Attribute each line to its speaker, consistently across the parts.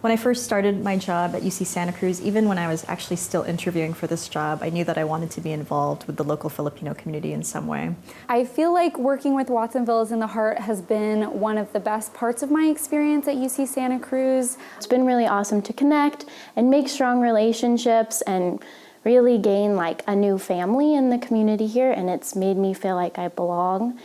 Speaker 1: When I first started my job at UC Santa Cruz, even when I was actually still interviewing for this job, I knew that I wanted to be involved with the local Filipino community in some way.
Speaker 2: I feel like working with Watsonville is in the Heart has been one of the best parts of my experience at UC Santa Cruz.
Speaker 3: It's been really awesome to connect and make strong relationships and really gain like a new family in the community here, and it's made me feel like I belong.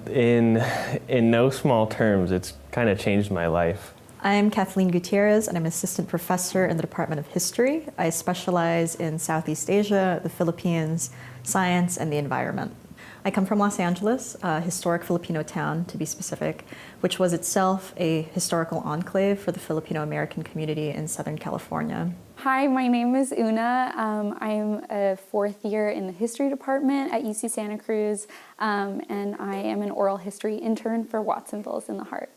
Speaker 4: In no small terms, it's kind of changed my life.
Speaker 1: I'm Kathleen Gutierrez, and I'm an assistant professor in the Department of History. I specialize in Southeast Asia, the Philippines, science, and the environment. I come from Los Angeles, a historic Filipino town, to be specific, which was itself a historical enclave for the Filipino-American community in Southern California.
Speaker 2: Hi, my name is Una. I'm a fourth year in the history department at UC Santa Cruz, and I am an oral history intern for Watsonville's in the Heart.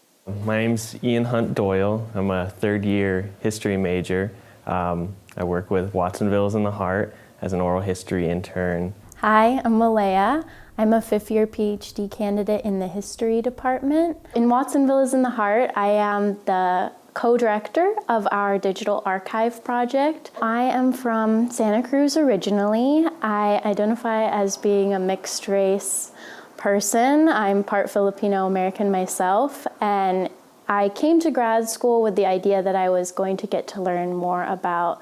Speaker 4: My name's Ian Hunt Doyle. I'm a third-year history major. I work with Watsonville's in the Heart as an oral history intern.
Speaker 3: Hi, I'm Malaya. I'm a fifth-year PhD candidate in the history department. In Watsonville is in the Heart, I am the co-director of our digital archive project. I am from Santa Cruz originally. I identify as being a mixed race person. I'm part Filipino-American myself, and I came to grad school with the idea that I was going to get to learn more about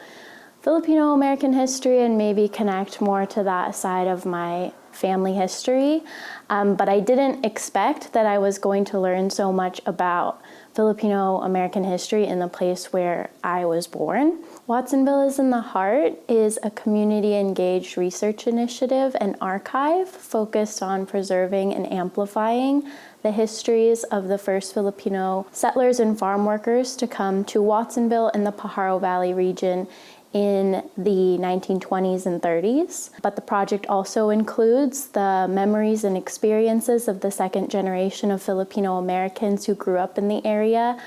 Speaker 3: Filipino-American history and maybe connect more to that side of my family history. But I didn't expect that I was going to learn so much about Filipino-American history in the place where I was born. Watsonville is in the Heart is a community-engaged research initiative and archive focused on preserving and amplifying the histories of the first Filipino settlers and farm workers to come to Watsonville in the Pajaro Valley region in the 1920s and 30s. But the project also includes the memories and experiences of the second generation of Filipino Americans who grew up in the area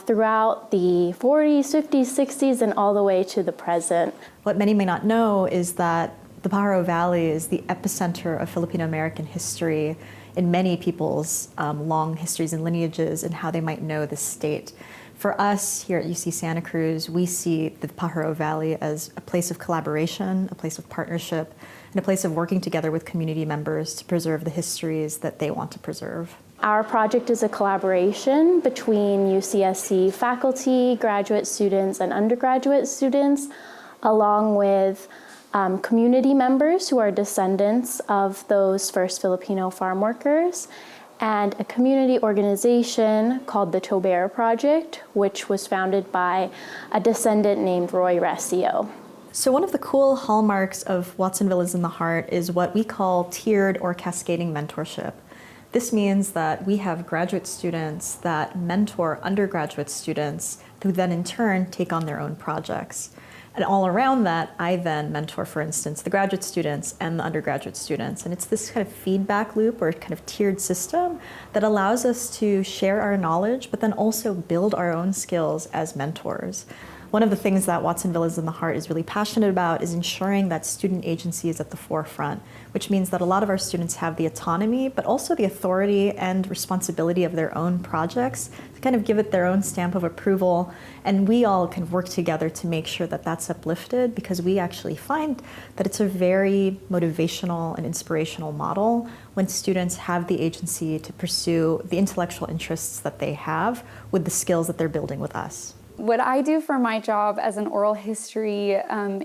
Speaker 3: throughout the 40s, 50s, 60s, and all the way to the present.
Speaker 1: What many may not know is that the Pajaro Valley is the epicenter of Filipino-American history in many people's long histories and lineages and how they might know the state. For us here at UC Santa Cruz, we see the Pajaro Valley as a place of collaboration, a place of partnership, and a place of working together with community members to preserve the histories that they want to preserve.
Speaker 3: Our project is a collaboration between UCSC faculty, graduate students, and undergraduate students, along with community members who are descendants of those first Filipino farm workers, and a community organization called the Tobera Project, which was founded by a descendant named Roy Recio.
Speaker 1: So one of the cool hallmarks of Watsonville is in the Heart is what we call tiered or cascading mentorship. This means that we have graduate students that mentor undergraduate students who then in turn take on their own projects. And all around that, I then mentor, for instance, the graduate students and the undergraduate students. And it's this kind of feedback loop or kind of tiered system that allows us to share our knowledge, but then also build our own skills as mentors. One of the things that Watsonville is in the Heart is really passionate about is ensuring that student agency is at the forefront, which means that a lot of our students have the autonomy, but also the authority and responsibility of their own projects to kind of give it their own stamp of approval. And we all can work together to make sure that that's uplifted, because we actually find that it's a very motivational and inspirational model when students have the agency to pursue the intellectual interests that they have with the skills that they're building with us.
Speaker 2: What I do for my job as an oral history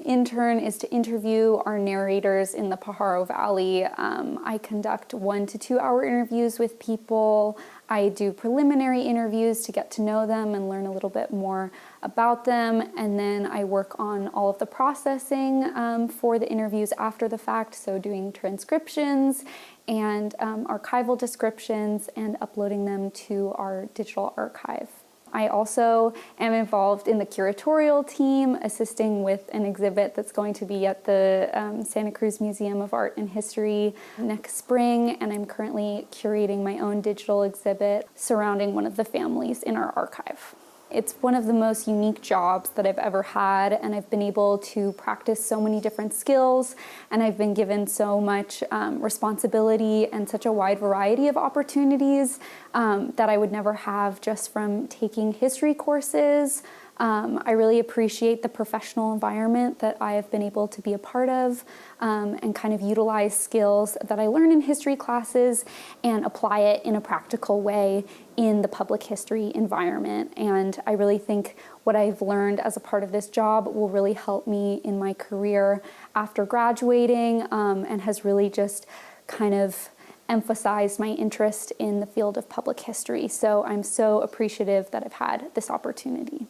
Speaker 2: intern is to interview our narrators in the Pajaro Valley. I conduct 1 to 2 hour interviews with people. I do preliminary interviews to get to know them and learn a little bit more about them. And then I work on all of the processing for the interviews after the fact, so doing transcriptions and archival descriptions and uploading them to our digital archive. I also am involved in the curatorial team, assisting with an exhibit that's going to be at the Santa Cruz Museum of Art and History next spring, and I'm currently curating my own digital exhibit surrounding one of the families in our archive. It's one of the most unique jobs that I've ever had, and I've been able to practice so many different skills, and I've been given so much responsibility and such a wide variety of opportunities that I would never have just from taking history courses I really appreciate the professional environment that I have been able to be a part of and kind of utilize skills that I learn in history classes and apply it in a practical way in the public history environment. And I really think what I've learned as a part of this job will really help me in my career after graduating and has really just kind of emphasized my interest in the field of public history. So I'm so appreciative that I've had this opportunity.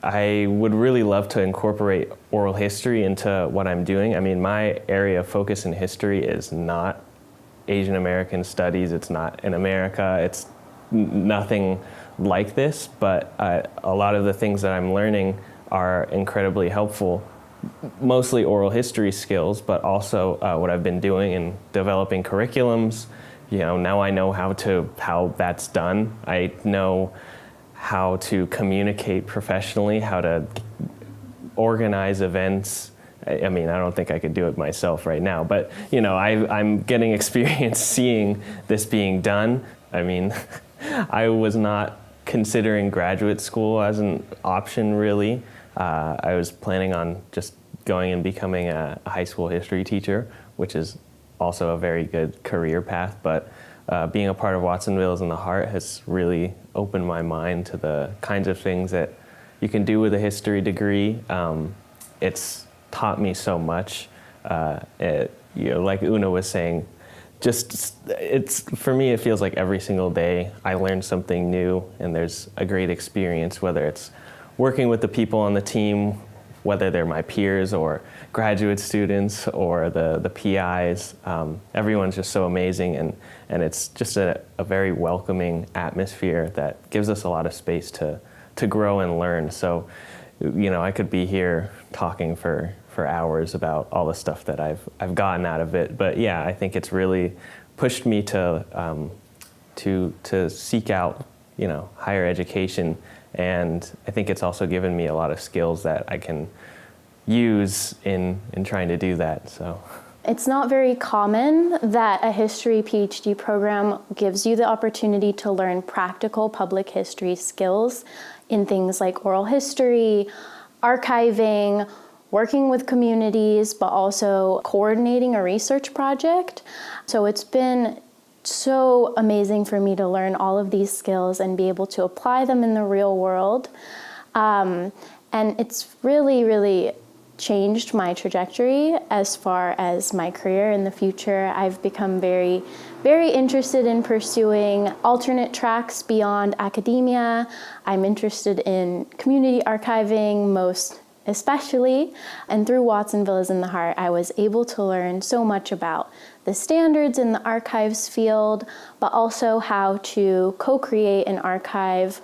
Speaker 4: I would really love to incorporate oral history into what I'm doing. I mean, my area of focus in history is not Asian American studies. It's not in America. It's nothing like this, but a lot of the things that I'm learning are incredibly helpful. Mostly oral history skills, but also what I've been doing in developing curriculums. You know, now I know how that's done. I know how to communicate professionally, how to organize events. I mean, I don't think I could do it myself right now, but you know, I'm getting experience seeing this being done. I mean, I was not considering graduate school as an option really. I was planning on just going and becoming a high school history teacher, which is also a very good career path, but being a part of Watsonville is in the Heart has really opened my mind to the kinds of things that you can do with a history degree. It's taught me so much. You know, like Una was saying, for me, it feels like every single day I learn something new and there's a great experience, whether it's working with the people on the team, whether they're my peers or graduate students or the PIs. Everyone's just so amazing, and it's just a very welcoming atmosphere that gives us a lot of space to grow and learn. So, you know, I could be here talking for hours about all the stuff that I've gotten out of it. But yeah, I think it's really pushed me to seek out, you know, higher education. And I think it's also given me a lot of skills that I can use in trying to do that. So
Speaker 3: it's not very common that a history PhD program gives you the opportunity to learn practical public history skills in things like oral history, archiving, working with communities, but also coordinating a research project. So it's been so amazing for me to learn all of these skills and be able to apply them in the real world. And it's really, really changed my trajectory as far as my career in the future. I've become very, very interested in pursuing alternate tracks beyond academia. I'm interested in community archiving most especially, and through Watsonville is in the Heart, I was able to learn so much about the standards in the archives field, but also how to co-create an archive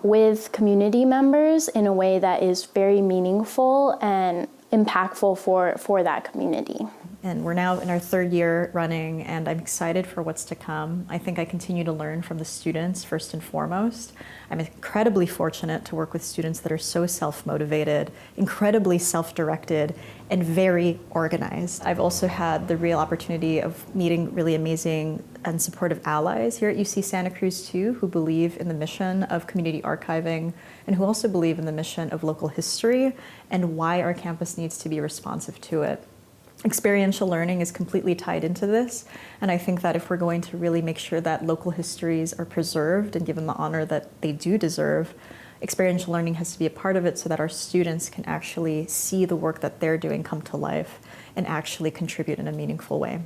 Speaker 3: with community members in a way that is very meaningful and impactful for that community.
Speaker 1: And we're now in our third year running, and I'm excited for what's to come. I think I continue to learn from the students first and foremost. I'm incredibly fortunate to work with students that are so self-motivated, incredibly self-directed, and very organized. I've also had the real opportunity of meeting really amazing and supportive allies here at UC Santa Cruz too, who believe in the mission of community archiving and who also believe in the mission of local history and why our campus needs to be responsive to it. Experiential learning is completely tied into this, and I think that if we're going to really make sure that local histories are preserved and given the honor that they do deserve, experiential learning has to be a part of it so that our students can actually see the work that they're doing come to life and actually contribute in a meaningful way.